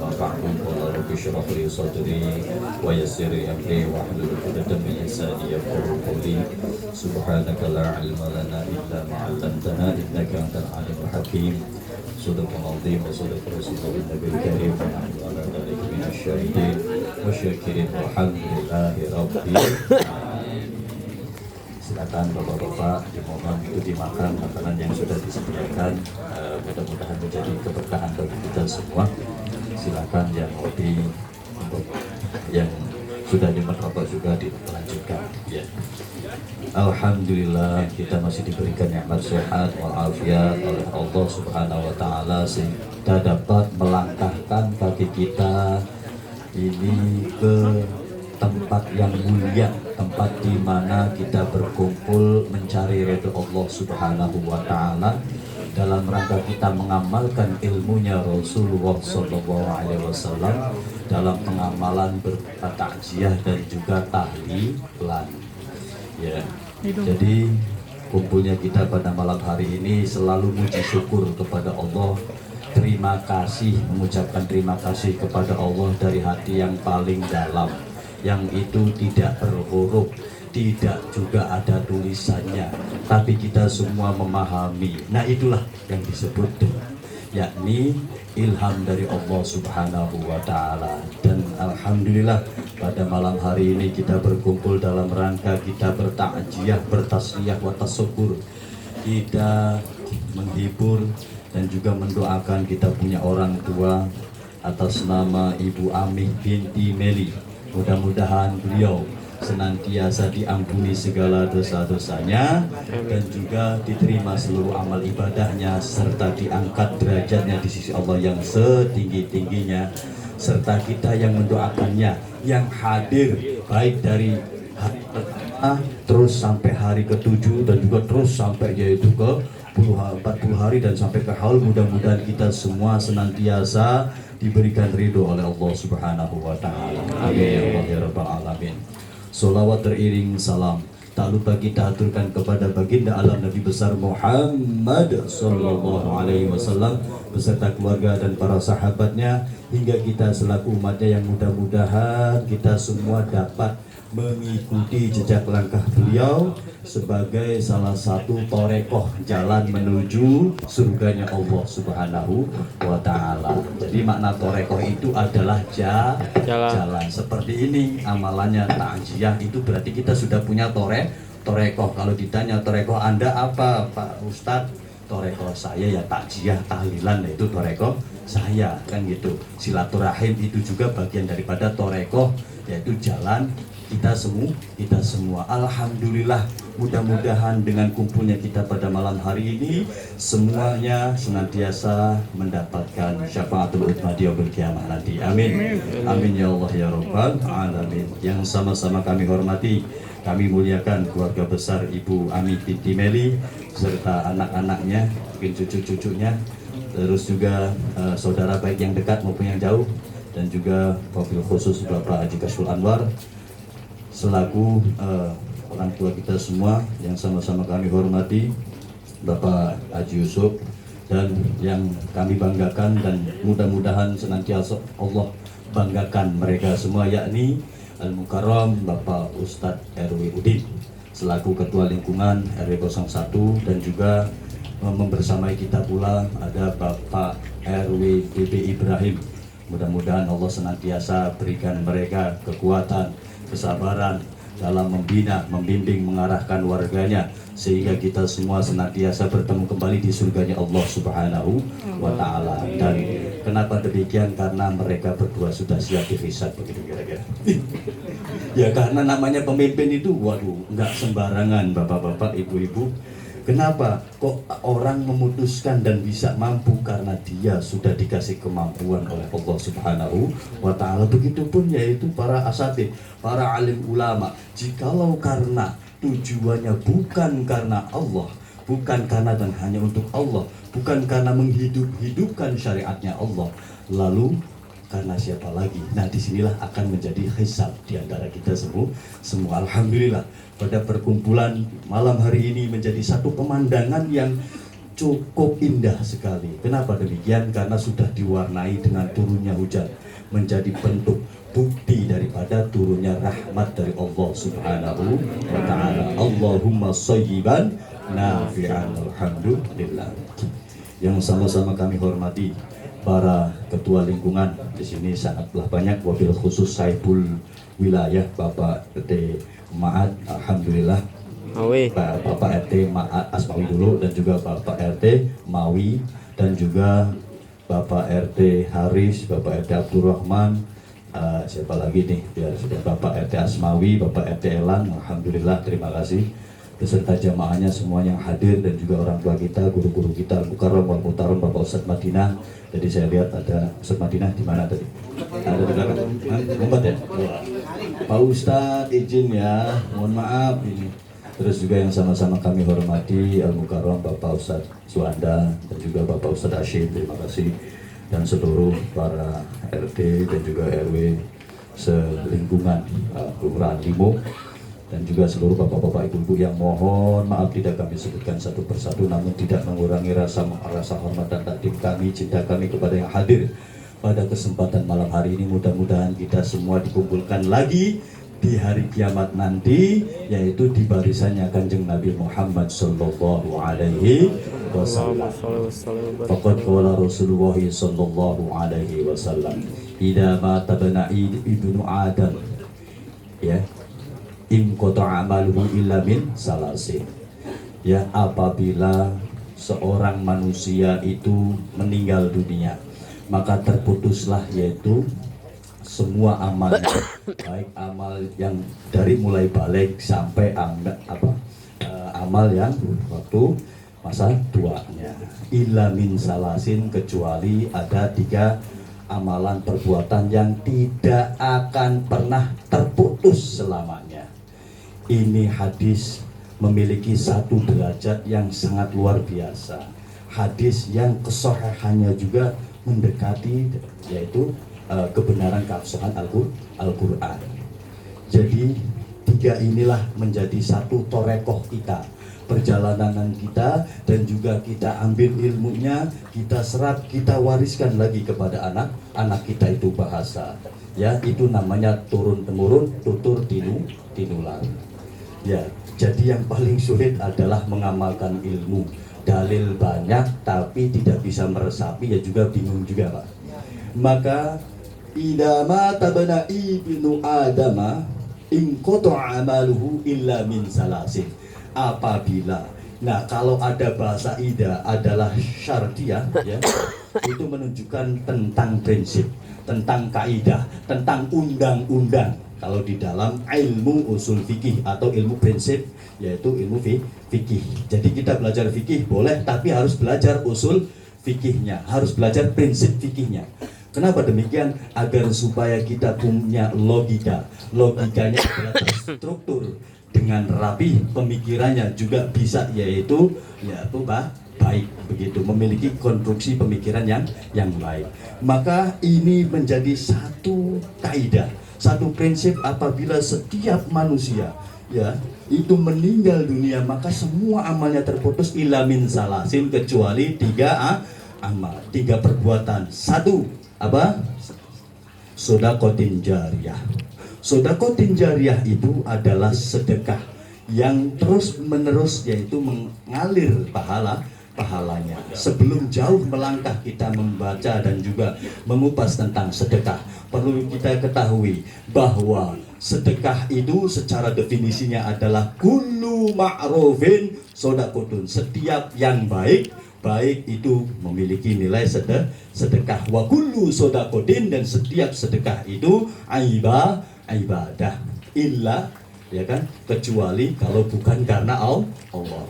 وانفعهم قال رب اشرح لي صدري ويسر لي أمري واحلل عقدة من لساني يفقهوا قولي سبحانك لا علم لنا إلا ما علمتنا إنك أنت العليم الحكيم صدق العظيم وصدق رسول النبي الكريم ونحن على ذلك من الشاهدين والشاكرين والحمد لله رب العالمين. Silakan bapak-bapak dimohon itu dimakan makanan yang sudah disediakan, mudah-mudahan menjadi keberkahan bagi kita semua. Silakan yang kopi untuk yang sudah dimerokok juga dilanjutkan ya. Alhamdulillah kita masih diberikan nikmat sehat walafiat oleh Allah Subhanahu wa taala sehingga dapat melangkahkan kaki kita ini ke tempat yang mulia, tempat di mana kita berkumpul mencari ridho Allah Subhanahu wa taala dalam rangka kita mengamalkan ilmunya Rasulullah sallallahu alaihi wasallam dalam pengamalan berupa takziah dan juga tahlilan. Ya. Jadi kumpulnya kita pada malam hari ini selalu muji syukur kepada Allah. Terima kasih, mengucapkan terima kasih kepada Allah dari hati yang paling dalam, yang itu tidak berhuruf, tidak juga ada tulisannya, tapi kita semua memahami. Nah itulah yang disebut yakni ilham dari Allah Subhanahu wa taala. Dan alhamdulillah pada malam hari ini kita berkumpul dalam rangka kita bertakziah, bertasliyah wa tasyukur. Kita menghibur dan juga mendoakan kita punya orang tua atas nama Ibu Amih binti Meli. Mudah-mudahan beliau senantiasa diampuni segala dosa-dosanya dan juga diterima seluruh amal ibadahnya serta diangkat derajatnya di sisi Allah yang setinggi-tingginya, serta kita yang mendoakannya yang hadir baik dari hari pertama terus sampai hari ke-7 dan juga terus sampai yaitu ke 40 hari dan sampai ke haul. Mudah-mudahan kita semua senantiasa diberikan ridho oleh Allah Subhanahu wa taala. Amin ya Allah ya rabbal alamin. Sholawat teriring salam tak lupa kita aturkan kepada baginda alam Nabi besar Muhammad sallallahu alaihi wasallam beserta keluarga dan para sahabatnya hingga kita selaku umatnya yang mudah-mudahan kita semua dapat mengikuti jejak langkah beliau sebagai salah satu torekoh jalan menuju surganya Allah Subhanahu wa taala. Jadi makna torekoh itu adalah jalan. Seperti ini amalannya takziah itu berarti kita sudah punya torekoh. Kalau ditanya torekoh Anda apa Pak Ustadz? Torekoh saya ya takziah tahlilan, itu torekoh saya kan gitu. Silaturahim itu juga bagian daripada torekoh, yaitu jalan kita semua. Alhamdulillah, mudah-mudahan dengan kumpulnya kita pada malam hari ini semuanya senantiasa mendapatkan syafaatul udzma di yaumil qiyamah nanti. Amin. Amin ya Allah ya rabbal alamin. Yang sama-sama kami hormati, kami muliakan keluarga besar Ibu Ami binti Meli serta anak-anaknya, mungkin cucu-cucunya, terus juga saudara baik yang dekat maupun yang jauh, dan juga wabil khusus Bapak Haji Kashful Anwar selaku orang tua kita semua yang sama-sama kami hormati, Bapak Haji Yusuf, dan yang kami banggakan dan mudah-mudahan senantiasa Allah banggakan mereka semua, yakni Al-Mukarram Bapak Ustadz RW Udin selaku Ketua Lingkungan RW 01, dan juga membersamai kita pula ada Bapak RW BB Ibrahim. Mudah-mudahan Allah senantiasa berikan mereka kekuatan, kesabaran dalam membina, membimbing, mengarahkan warganya sehingga kita semua senantiasa bertemu kembali di surganya Allah Subhanahu wa taala. Dan kenapa demikian? Karena mereka berdua sudah siap dihisab, begitu kira-kira. Ya karena namanya pemimpin itu waduh nggak sembarangan bapak-bapak, ibu-ibu. Kenapa kok orang memutuskan dan bisa mampu? Karena dia sudah dikasih kemampuan oleh Allah Subhanahu wa taala. Begitupun yaitu para asatidz, para alim ulama. Jikalau karena tujuannya bukan karena Allah, bukan karena dan hanya untuk Allah, bukan karena menghidupkan syariatnya Allah, lalu karena siapa lagi? Nah disinilah akan menjadi hisab di antara kita semua. Alhamdulillah pada perkumpulan malam hari ini menjadi satu pemandangan yang cukup indah sekali. Kenapa demikian? Karena sudah diwarnai dengan turunnya hujan, menjadi bentuk bukti daripada turunnya rahmat dari Allah Subhanahu wa Ta'ala. Allahumma shayyiban nafi'an, alhamdulillah. Yang sama-sama kami hormati para ketua lingkungan di sini sangatlah banyak, wabil khusus Saibul Wilayah Bapak RT Maat, alhamdulillah. Bapak RT Maat Asmawi dulu, dan juga Bapak RT Mawi, dan juga Bapak RT Haris, Bapak RT Abdurrahman, siapa lagi nih, biar sudah Bapak RT Asmawi, Bapak RT Elang, alhamdulillah, terima kasih. Beserta jamaahnya semua yang hadir, dan juga orang tua kita, guru-guru kita, Al-Mukarram wal Muhtaram, Bapak Ustadz Madinah. Jadi saya lihat ada Ustadz Madinah di mana tadi? Ada di belakang. Ngumpet ya? Pak Ustadz izin ya, mohon maaf ini. Terus juga yang sama-sama kami hormati Al-Mukarram Bapak Ustadz Suanda, dan juga Bapak Ustadz Hashim, terima kasih. Dan seluruh para RT dan juga RW selingkungan Kelurahan Limo, dan juga seluruh bapak-bapak ibu-ibu yang mohon maaf tidak kami sebutkan satu persatu, namun tidak mengurangi rasa hormat dan takdim kami, cinta kami kepada yang hadir pada kesempatan malam hari ini. Mudah-mudahan kita semua dikumpulkan lagi di hari kiamat nanti, yaitu di barisannya Kanjeng Nabi Muhammad sallallahu alaihi wasallam. Faqad qala Rasulullah sallallahu alaihi wasallam, idza mata ibnu Adam, ya, in qata'a amaluhu illa min salasin. Ya, apabila seorang manusia itu meninggal dunia, maka terputuslah yaitu semua amalnya, baik amal yang dari mulai balik sampai amal yang waktu masa tuanya, illa min salasin, kecuali ada 3 amalan perbuatan yang tidak akan pernah terputus selamanya. Ini hadis memiliki satu derajat yang sangat luar biasa. Hadis yang kesahihannya juga mendekati yaitu kebenaran keabsahan Al-Quran. Jadi 3 inilah menjadi satu torekoh kita, perjalanan kita, dan juga kita ambil ilmunya, kita serap, kita wariskan lagi kepada anak-anak kita. Itu bahasa, ya, itu namanya turun temurun, tutur tinular. Ya, jadi yang paling sulit adalah mengamalkan ilmu. Dalil banyak tapi tidak bisa meresapi, ya juga bingung juga, Pak. Maka idama tabana ibnu adama in qata'a amaluhu illa min salasin. Apabila, nah kalau ada bahasa ida adalah syartiyah, ya, itu menunjukkan tentang prinsip, tentang kaidah, tentang undang-undang. Kalau di dalam ilmu usul fikih atau ilmu prinsip, yaitu ilmu fikih. Jadi kita belajar fikih boleh, tapi harus belajar usul fikihnya, harus belajar prinsip fikihnya. Kenapa demikian? Agar supaya kita punya logikanya adalah terstruktur dengan rapi, pemikirannya juga bisa yaitu baik begitu, memiliki konstruksi pemikiran yang baik. Maka ini menjadi satu kaidah, satu prinsip. Apabila setiap manusia, ya, itu meninggal dunia, maka semua amalnya terputus illa min salasin, kecuali 3 amal, 3 perbuatan. 1 apa? Sodakotin jariyah. Sodakotin jariyah itu adalah sedekah yang terus menerus, yaitu mengalir pahalanya. Sebelum jauh melangkah kita membaca dan juga mengupas tentang sedekah, perlu kita ketahui bahwa sedekah itu secara definisinya adalah kullu ma'rufin sodakotun. Setiap yang baik itu memiliki nilai sedekah. Wa kullu sodakotin, dan setiap sedekah itu ibadah. Illa, ya kan, kecuali kalau bukan karena Allah.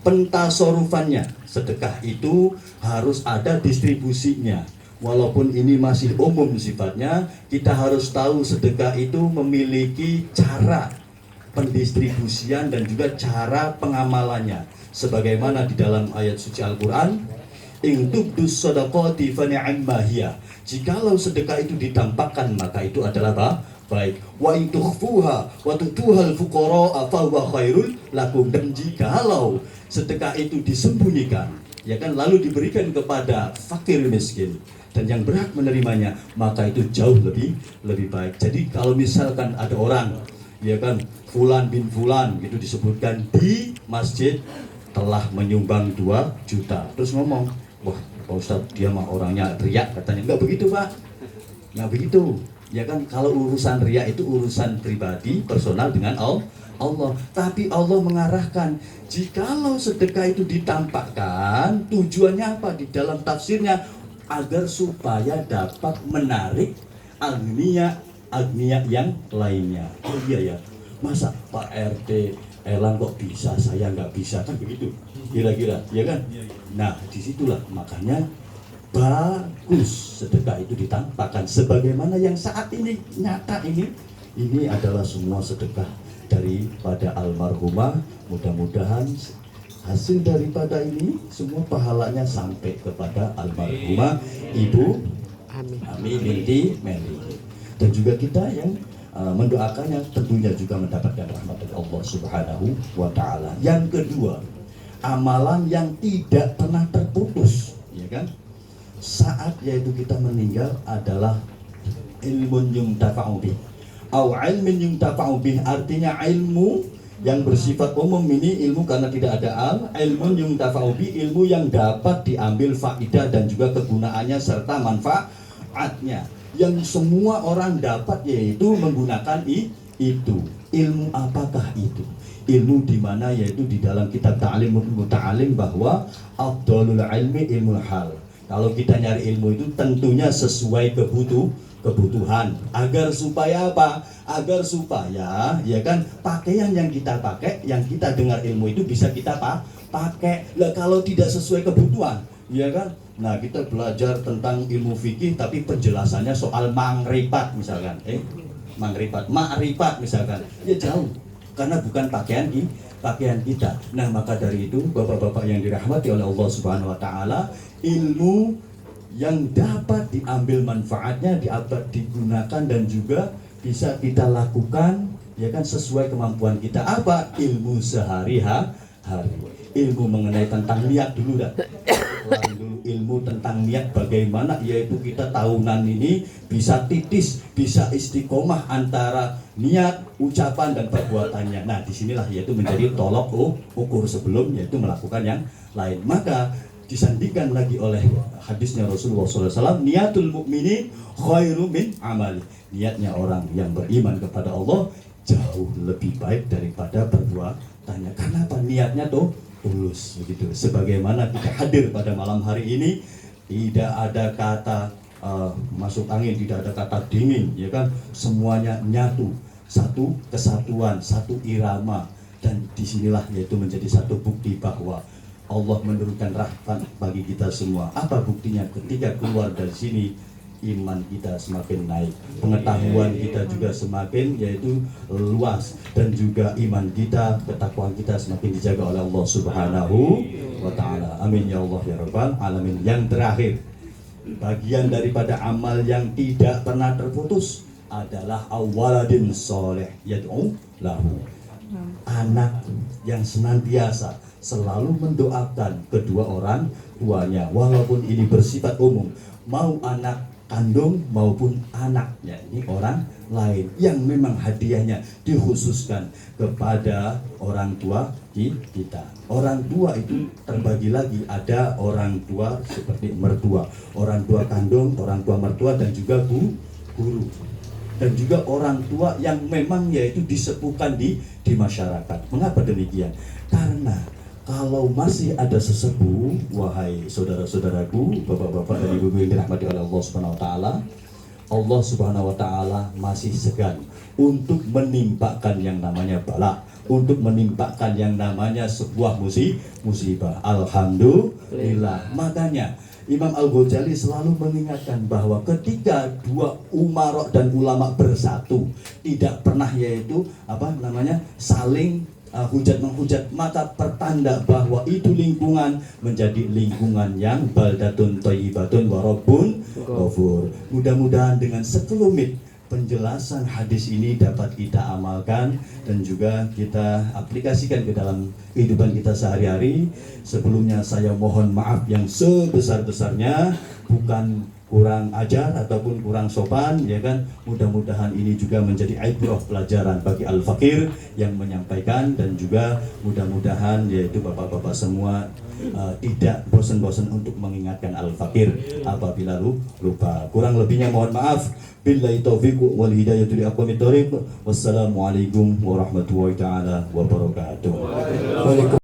Pentasorufannya, sedekah itu harus ada distribusinya. Walaupun ini masih umum sifatnya, kita harus tahu sedekah itu memiliki cara pendistribusian dan juga cara pengamalannya. Sebagaimana di dalam ayat suci Al-Quran, in tubdus shadaqati fa ni'amma hiya. Jikalau sedekah itu ditampakkan, maka itu adalah baik. Wa in tukhfuha wa tutuhal fuqara fa huwa khairul lakum. Dan jikalau sedekah itu disembunyikan, ya kan, lalu diberikan kepada fakir miskin dan yang berhak menerimanya, maka itu jauh lebih baik. Jadi kalau misalkan ada orang, ya kan, Fulan bin Fulan itu disebutkan di masjid telah menyumbang 2 juta, terus ngomong, wah Pak Ustadz dia mah orangnya riak katanya. Enggak begitu Pak, nggak begitu, ya kan. Kalau urusan riak itu urusan pribadi personal dengan Allah. Tapi Allah mengarahkan, jikalau sedekah itu ditampakkan, tujuannya apa? Di dalam tafsirnya, agar supaya dapat menarik agniya yang lainnya. Oh iya ya, masa Pak RT Elang kok bisa, saya nggak bisa, kan begitu kira-kira, ya kan. Nah disitulah makanya bagus sedekah itu ditampakkan, sebagaimana yang saat ini nyata ini adalah semua sedekah daripada almarhumah. Mudah-mudahan hasil daripada ini semua pahalanya sampai kepada almarhumah Ibu Ami binti Meli, dan juga kita yang mendoakannya tentunya juga mendapatkan rahmat dari Allah Subhanahu wa Ta'ala. Yang kedua, amalan yang tidak pernah terputus, ya kan, saat yaitu kita meninggal adalah ilmun yuntafa'u bih au ilmin yuntafa'u bih. Artinya ilmu yang bersifat umum ini ilmu karena tidak ada ilmun yuntafa'u bih, ilmu yang dapat diambil faidah dan juga kegunaannya serta manfaatnya yang semua orang dapat, yaitu menggunakan itu. Ilmu apakah itu? Ilmu di mana, yaitu di dalam kitab Ta'lim Muta'alim bahwa afdhalul ilmi ilmul hal. Kalau kita nyari ilmu itu tentunya sesuai kebutuhan. Agar supaya apa? Agar supaya, ya kan, pakaian yang kita pakai, yang kita dengar ilmu itu bisa kita pakai. Lah kalau tidak sesuai kebutuhan, ya kan? Nah kita belajar tentang ilmu fikih tapi penjelasannya soal mangrifat misalkan, ma'rifat misalkan, ya jauh karena bukan pakaian kita. Nah maka dari itu bapak-bapak yang dirahmati oleh Allah Subhanahu wa Ta'ala, ilmu yang dapat diambil manfaatnya, dapat digunakan dan juga bisa kita lakukan, ya kan, sesuai kemampuan kita. Apa? Ilmu sehari-hari. Ilmu mengenai tentang niat dulu dah. Lalu ilmu tentang niat bagaimana, yaitu kita tahunan ini bisa titis, bisa istiqomah antara niat, ucapan dan perbuatannya. Nah disinilah yaitu menjadi tolok ukur sebelum yaitu melakukan yang lain. Maka disandingkan lagi oleh hadisnya Rasulullah SAW, niatul mukmini khairu min amali. Niatnya orang yang beriman kepada Allah jauh lebih baik daripada perbuatannya. Karena apa? Niatnya tuh tulus begitu. Sebagaimana kita hadir pada malam hari ini, tidak ada kata masuk angin, tidak ada kata dingin, ya kan, semuanya nyatu, satu kesatuan, satu irama. Dan disinilah yaitu menjadi satu bukti bahwa Allah menurunkan rahmat bagi kita semua. Apa buktinya? Ketika keluar dari sini, iman kita semakin naik, pengetahuan kita juga semakin yaitu luas, dan juga iman kita, ketakwaan kita semakin dijaga oleh Allah Subhanahu wa Ta'ala. Amin ya Allah ya Rabbal Alamin. Yang terakhir, bagian daripada amal yang tidak pernah terputus adalah awaladin soleh yad'u lahu. Anak yang senantiasa selalu mendoakan kedua orang tuanya, walaupun ini bersifat umum, mau anak kandung maupun anaknya ini orang lain, yang memang hadiahnya dikhususkan kepada orang tua kita. Orang tua itu terbagi lagi, ada orang tua seperti mertua, orang tua kandung, orang tua mertua, dan juga guru, dan juga orang tua yang memang yaitu disepuhkan di masyarakat. Mengapa demikian? Karena kalau masih ada sesepuh, wahai saudara-saudaraku, bapak-bapak dan ibu-ibu yang dirahmati oleh Allah Subhanahu wa Ta'ala, Allah Subhanahu wa Ta'ala masih segan untuk menimpakan yang namanya bala, untuk menimpakan yang namanya sebuah musibah. Alhamdulillah. Makanya Imam Al-Ghazali selalu mengingatkan bahwa ketika dua umarok dan ulama bersatu, tidak pernah yaitu saling hujat menghujat, maka pertanda bahwa itu lingkungan menjadi lingkungan yang baldatun thayyibatun wa rabbun ghafur. Mudah-mudahan dengan sekelumit penjelasan hadis ini dapat kita amalkan dan juga kita aplikasikan ke dalam kehidupan kita sehari-hari. Sebelumnya saya mohon maaf yang sebesar-besarnya, bukan kurang ajar ataupun kurang sopan, ya kan. Mudah-mudahan ini juga menjadi ibrah pelajaran bagi al-fakir yang menyampaikan, dan juga mudah-mudahan yaitu bapak-bapak semua tidak bosan-bosan untuk mengingatkan al-fakir apabila lupa. Kurang lebihnya mohon maaf. Billahi taufiq wal hidayatu li aqwamit thoriq. Wassalamualaikum warahmatullahi taala wabarakatuh.